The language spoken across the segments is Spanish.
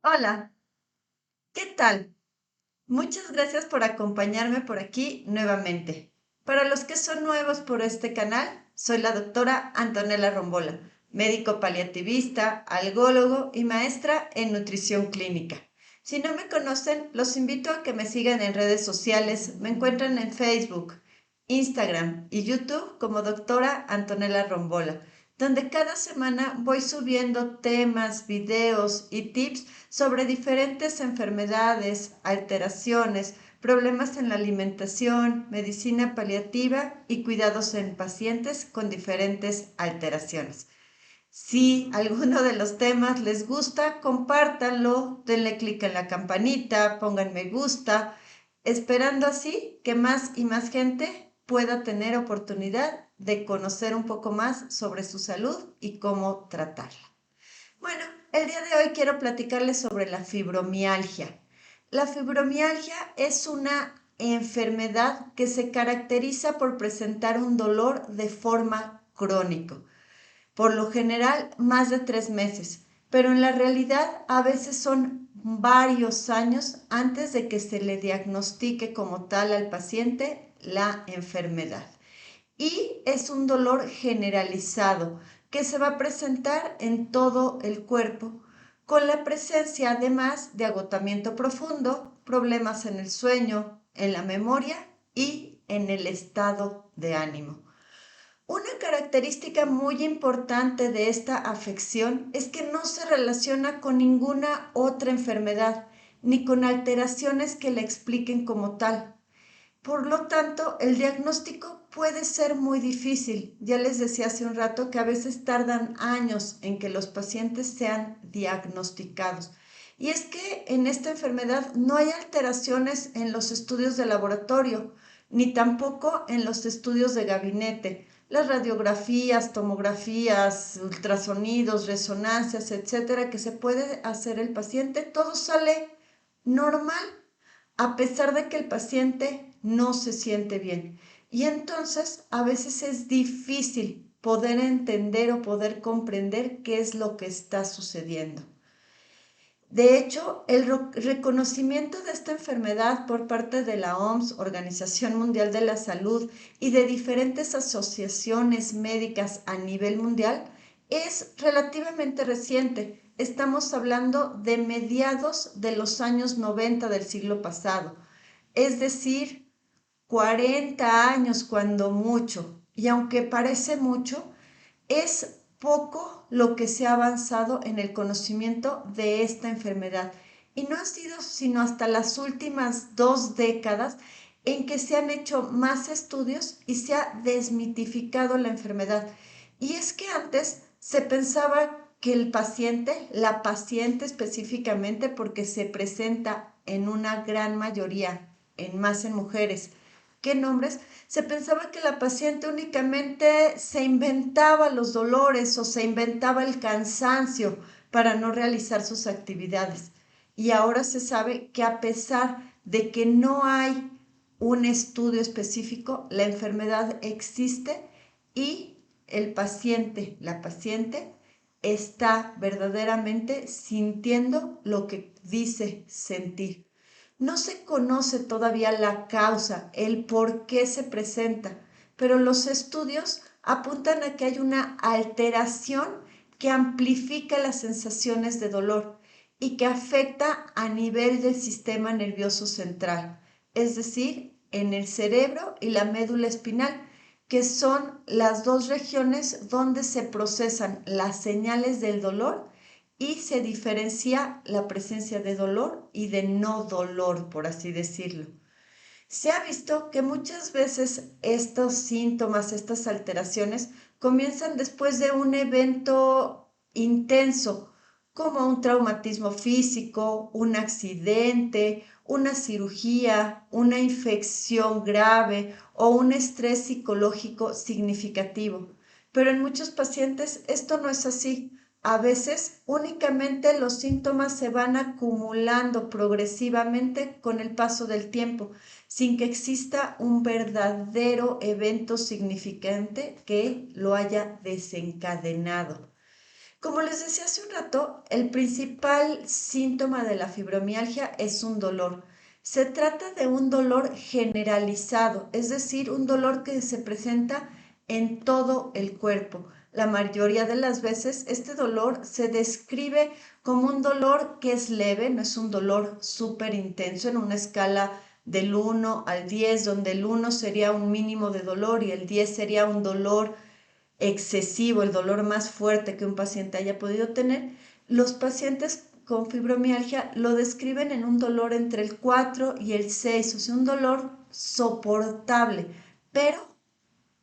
Hola, ¿qué tal? Muchas gracias por acompañarme por aquí nuevamente. Para los que son nuevos por este canal, soy la doctora Antonella Rombola, médico paliativista, algólogo y maestra en nutrición clínica. Si no me conocen, los invito a que me sigan en redes sociales. Me encuentran en Facebook, Instagram y YouTube como doctora Antonella Rombola, donde cada semana voy subiendo temas, videos y tips sobre diferentes enfermedades, alteraciones, problemas en la alimentación, medicina paliativa y cuidados en pacientes con diferentes alteraciones. Si alguno de los temas les gusta, compártanlo, denle clic en la campanita, pongan me gusta, esperando así que más y más gente pueda tener oportunidad de conocer un poco más sobre su salud y cómo tratarla. Bueno, el día de hoy quiero platicarles sobre la fibromialgia. La fibromialgia es una enfermedad que se caracteriza por presentar un dolor de forma crónica, por lo general más de 3 meses, pero en la realidad a veces son varios años antes de que se le diagnostique como tal al paciente la enfermedad. Y es un dolor generalizado que se va a presentar en todo el cuerpo, con la presencia además de agotamiento profundo, problemas en el sueño, en la memoria y en el estado de ánimo. Una característica muy importante de esta afección es que no se relaciona con ninguna otra enfermedad ni con alteraciones que la expliquen como tal. Por lo tanto, el diagnóstico puede ser muy difícil. Ya les decía hace un rato que a veces tardan años en que los pacientes sean diagnosticados. Y es que en esta enfermedad no hay alteraciones en los estudios de laboratorio, ni tampoco en los estudios de gabinete. Las radiografías, tomografías, ultrasonidos, resonancias, etcétera, que se puede hacer el paciente, todo sale normal a pesar de que el paciente no se siente bien. Y entonces a veces es difícil poder entender o poder comprender qué es lo que está sucediendo. De hecho, el reconocimiento de esta enfermedad por parte de la OMS, Organización Mundial de la Salud, y de diferentes asociaciones médicas a nivel mundial es relativamente reciente. Estamos hablando de mediados de los años 90 del siglo pasado, es decir, 40 años cuando mucho. Y aunque parece mucho, es poco lo que se ha avanzado en el conocimiento de esta enfermedad. Y no ha sido sino hasta las últimas 2 décadas en que se han hecho más estudios y se ha desmitificado la enfermedad. Y es que antes se pensaba que el paciente, la paciente específicamente, porque se presenta en una gran mayoría, más en mujeres que en hombres, se pensaba que la paciente únicamente se inventaba los dolores o se inventaba el cansancio para no realizar sus actividades. Y ahora se sabe que a pesar de que no hay un estudio específico, la enfermedad existe y el paciente, la paciente, está verdaderamente sintiendo lo que dice sentir. No se conoce todavía la causa, el por qué se presenta, pero los estudios apuntan a que hay una alteración que amplifica las sensaciones de dolor y que afecta a nivel del sistema nervioso central, es decir, en el cerebro y la médula espinal, que son las dos regiones donde se procesan las señales del dolor y se diferencia la presencia de dolor y de no dolor, por así decirlo. Se ha visto que muchas veces estos síntomas, estas alteraciones, comienzan después de un evento intenso, como un traumatismo físico, un accidente, una cirugía, una infección grave o un estrés psicológico significativo. Pero en muchos pacientes esto no es así. A veces únicamente los síntomas se van acumulando progresivamente con el paso del tiempo, sin que exista un verdadero evento significante que lo haya desencadenado. Como les decía hace un rato, el principal síntoma de la fibromialgia es un dolor. Se trata de un dolor generalizado, es decir, un dolor que se presenta en todo el cuerpo. La mayoría de las veces este dolor se describe como un dolor que es leve, no es un dolor súper intenso en una escala del 1 al 10, donde el 1 sería un mínimo de dolor y el 10 sería un dolor excesivo, el dolor más fuerte que un paciente haya podido tener. Los pacientes con fibromialgia lo describen en un dolor entre el 4 y el 6, o sea, un dolor soportable, pero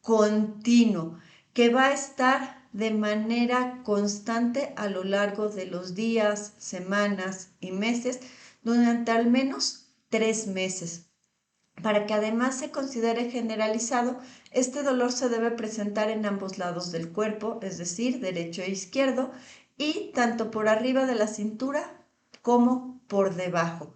continuo, que va a estar de manera constante a lo largo de los días, semanas y meses, durante al menos 3 meses. Para que además se considere generalizado, este dolor se debe presentar en ambos lados del cuerpo, es decir, derecho e izquierdo, y tanto por arriba de la cintura como por debajo.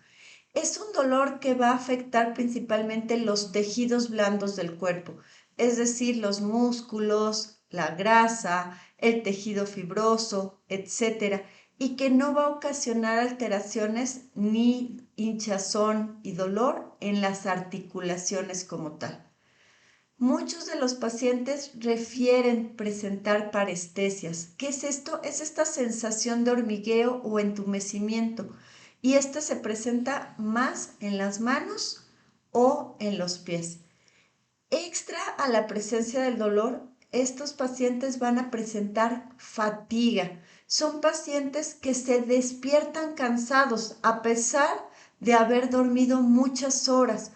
Es un dolor que va a afectar principalmente los tejidos blandos del cuerpo, es decir, los músculos, la grasa, el tejido fibroso, etcétera, y que no va a ocasionar alteraciones ni hinchazón y dolor en las articulaciones como tal. Muchos de los pacientes refieren presentar parestesias. ¿Qué es esto? Es esta sensación de hormigueo o entumecimiento, y esta se presenta más en las manos o en los pies. Extra a la presencia del dolor, estos pacientes van a presentar fatiga. Son pacientes que se despiertan cansados a pesar de haber dormido muchas horas,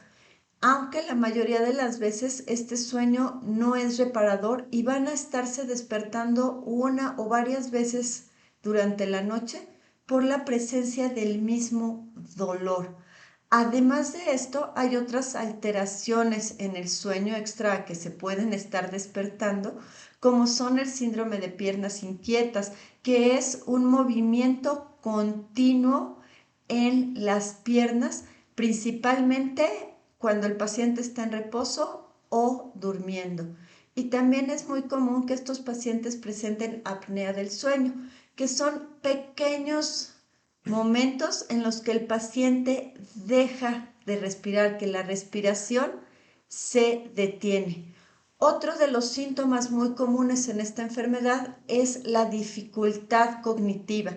aunque la mayoría de las veces este sueño no es reparador y van a estarse despertando una o varias veces durante la noche por la presencia del mismo dolor. Además de esto, hay otras alteraciones en el sueño extra que se pueden estar despertando, como son el síndrome de piernas inquietas, que es un movimiento continuo en las piernas, principalmente cuando el paciente está en reposo o durmiendo. Y también es muy común que estos pacientes presenten apnea del sueño, que son pequeños momentos en los que el paciente deja de respirar, que la respiración se detiene. Otro de los síntomas muy comunes en esta enfermedad es la dificultad cognitiva,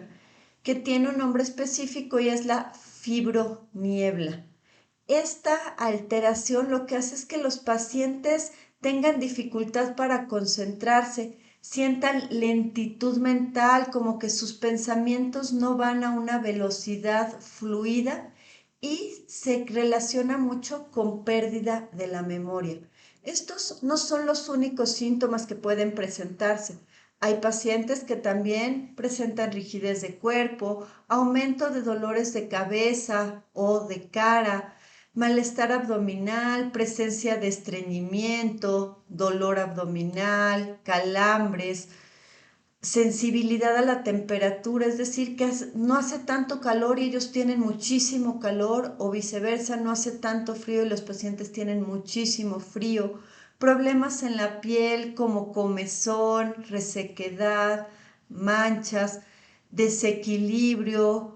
que tiene un nombre específico y es la fibroniebla. Esta alteración lo que hace es que los pacientes tengan dificultad para concentrarse, sientan lentitud mental, como que sus pensamientos no van a una velocidad fluida, y se relaciona mucho con pérdida de la memoria. Estos no son los únicos síntomas que pueden presentarse. Hay pacientes que también presentan rigidez de cuerpo, aumento de dolores de cabeza o de cara, malestar abdominal, presencia de estreñimiento, dolor abdominal, calambres, sensibilidad a la temperatura, es decir, que no hace tanto calor y ellos tienen muchísimo calor, o viceversa, no hace tanto frío y los pacientes tienen muchísimo frío, problemas en la piel como comezón, resequedad, manchas, desequilibrio,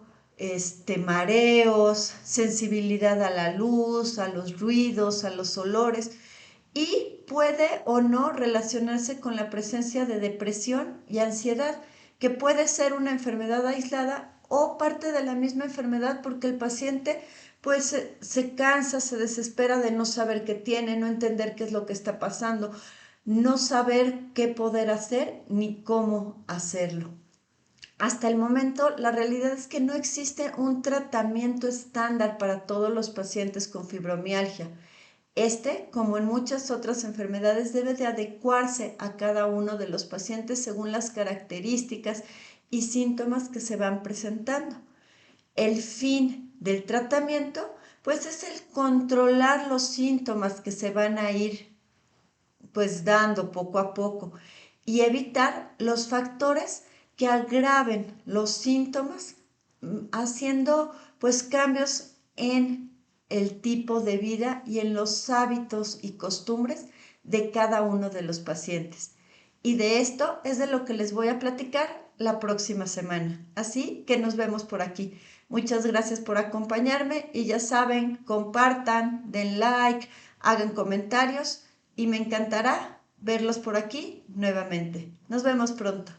mareos, sensibilidad a la luz, a los ruidos, a los olores, y puede o no relacionarse con la presencia de depresión y ansiedad, que puede ser una enfermedad aislada o parte de la misma enfermedad, porque el paciente pues se cansa, se desespera de no saber qué tiene, no entender qué es lo que está pasando, no saber qué poder hacer ni cómo hacerlo. Hasta el momento, la realidad es que no existe un tratamiento estándar para todos los pacientes con fibromialgia. Como en muchas otras enfermedades, debe de adecuarse a cada uno de los pacientes según las características y síntomas que se van presentando. El fin del tratamiento, pues, es el controlar los síntomas que se van a ir, pues, dando poco a poco, y evitar los factores que agraven los síntomas, haciendo pues cambios en el tipo de vida y en los hábitos y costumbres de cada uno de los pacientes. Y de esto es de lo que les voy a platicar la próxima semana. Así que nos vemos por aquí. Muchas gracias por acompañarme y ya saben, compartan, den like, hagan comentarios y me encantará verlos por aquí nuevamente. Nos vemos pronto.